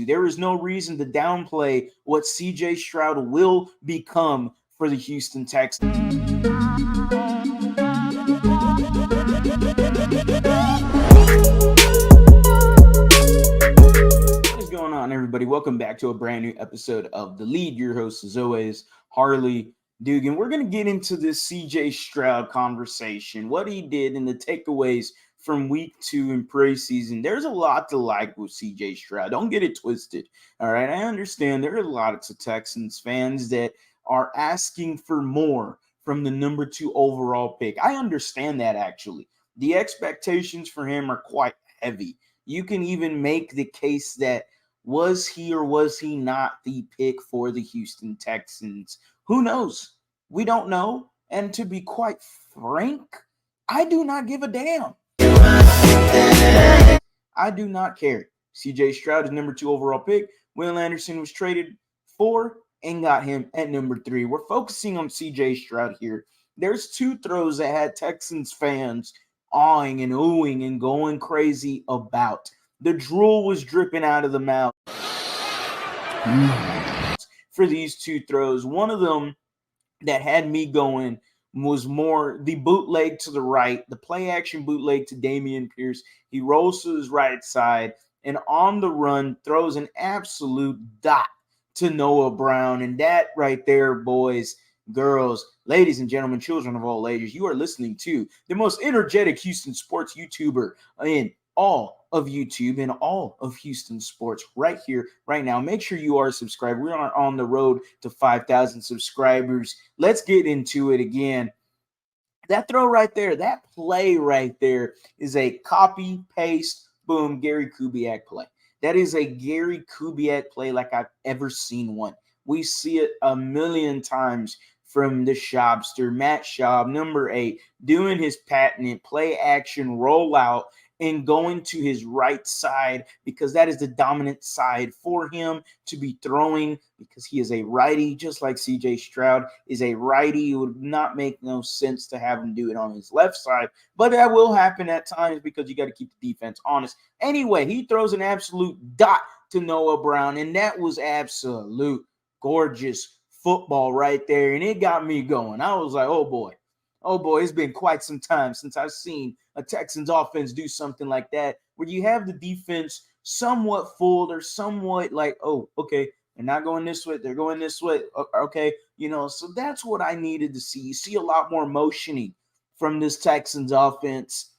to. There is no reason to downplay what CJ Stroud will become for the Houston Texans. What is going on, everybody? Welcome back to a brand new episode of The Lead. Your host, as always, Harley Dugan. We're going to get into this CJ Stroud conversation, what he did and the takeaways from week 2 in preseason. There's a lot to like with CJ Stroud. Don't get it twisted. All right. I understand there are a lot of Texans fans that are asking for more from the number 2 overall pick. I understand that, actually. The expectations for him are quite heavy. You can even make the case that was he or was he not the pick for the Houston Texans? Who knows? We don't know. And to be quite frank, I do not give a damn. I do not care. CJ Stroud is number 2 overall pick. Will Anderson was traded for and got him at number 3. We're focusing on CJ Stroud here. There's 2 throws that had Texans fans awing and oohing and going crazy about. The drool was dripping out of the mouth for these 2 throws. One of them that had me going was more the bootleg to the right, the play action bootleg to Dameon Pierce. He rolls to his right side and on the run throws an absolute dot to Noah Brown. And that right there, boys, girls, ladies and gentlemen, children of all ages, you are listening to the most energetic Houston sports YouTuber in all of YouTube and all of Houston sports right here, right now. Make sure you are subscribed. We are on the road to 5,000 subscribers. Let's get into it again. That throw right there, that play right there is a copy, paste, boom, Gary Kubiak play. That is a Gary Kubiak play like I've ever seen one. We see it a million times from the Schaubster, Matt Schaub, number 8, doing his patented play action rollout and going to his right side because that is the dominant side for him to be throwing because he is a righty, just like CJ Stroud is a righty. It would not make no sense to have him do it on his left side, but that will happen at times because you got to keep the defense honest. Anyway, he throws an absolute dot to Noah Brown, and that was absolute gorgeous football right there, and it got me going. I was like, oh boy, it's been quite some time since I've seen a Texans offense do something like that, where you have the defense somewhat fooled or somewhat like, oh, okay, they're not going this way, they're going this way, okay, so that's what I needed to see. You see a lot more motioning from this Texans offense.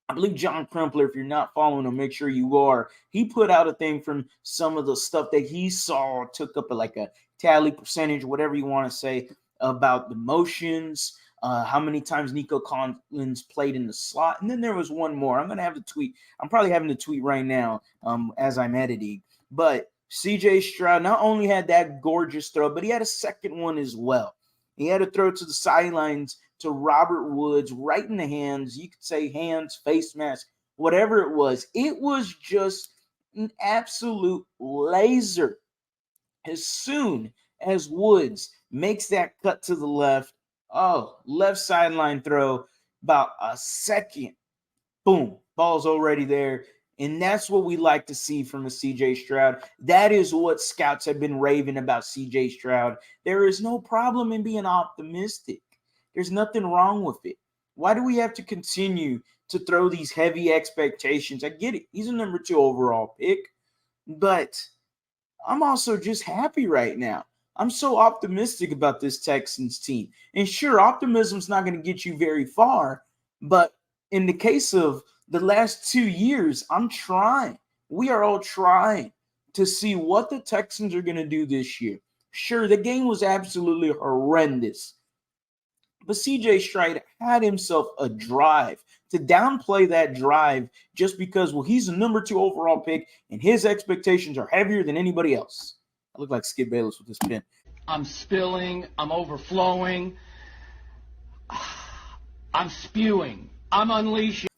I believe John Crumpler, if you're not following him, make sure you are. He put out a thing from some of the stuff that he saw, took up like a tally percentage, whatever you want to say, about the motions, how many times Nico Collins played in the slot. And then there was one more. I'm going to have the tweet. I'm probably having the tweet right now as I'm editing. But CJ Stroud not only had that gorgeous throw, but he had a second one as well. He had a throw to the sidelines to Robert Woods right in the hands. You could say hands, face mask, whatever it was. It was just an absolute laser. As soon as Woods makes that cut to the left, left sideline throw, about a second, boom, ball's already there. And that's what we like to see from a CJ Stroud. That is what scouts have been raving about CJ Stroud. There is no problem in being optimistic. There's nothing wrong with it. Why do we have to continue to throw these heavy expectations? I get it. He's a number 2 overall pick. But I'm also just happy right now. I'm so optimistic about this Texans team. And sure, optimism's not going to get you very far. But in the case of the last 2 years, I'm trying. We are all trying to see what the Texans are going to do this year. Sure, the game was absolutely horrendous. But CJ Stroud had himself a drive. To downplay that drive just because, well, he's a number 2 overall pick and his expectations are heavier than anybody else. I look like Skip Bayless with this pen. I'm spilling. I'm overflowing. I'm spewing. I'm unleashing.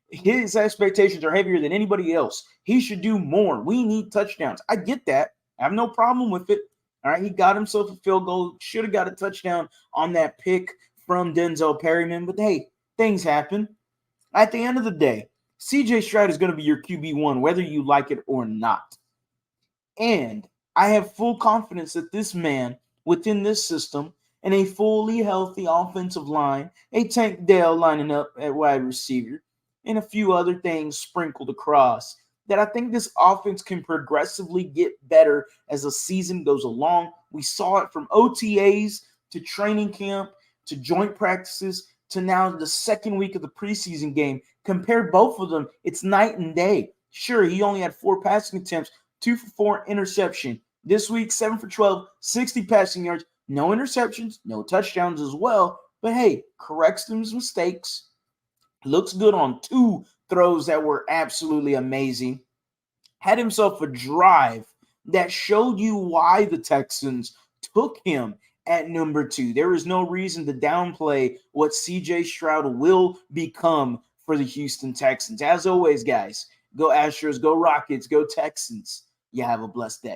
His expectations are heavier than anybody else. He should do more. We need touchdowns. I get that. I have no problem with it. All right, he got himself a field goal. Should have got a touchdown on that pick from Denzel Perryman. But, hey, things happen. At the end of the day, CJ Stroud is going to be your QB1, whether you like it or not. And I have full confidence that this man within this system and a fully healthy offensive line, a Tank Dell lining up at wide receiver, and a few other things sprinkled across, that I think this offense can progressively get better as the season goes along. We saw it from OTAs to training camp to joint practices to now the second week of the preseason game. Compare both of them, it's night and day. Sure, he only had 4 passing attempts, 2 for 4 interception. This week, 7 for 12, 60 passing yards, no interceptions, no touchdowns as well. But hey, corrects his mistakes. Looks good on 2 throws that were absolutely amazing. Had himself a drive that showed you why the Texans took him at number 2. There is no reason to downplay what CJ Stroud will become for the Houston Texans. As always, guys, go Astros, go Rockets, go Texans. You have a blessed day.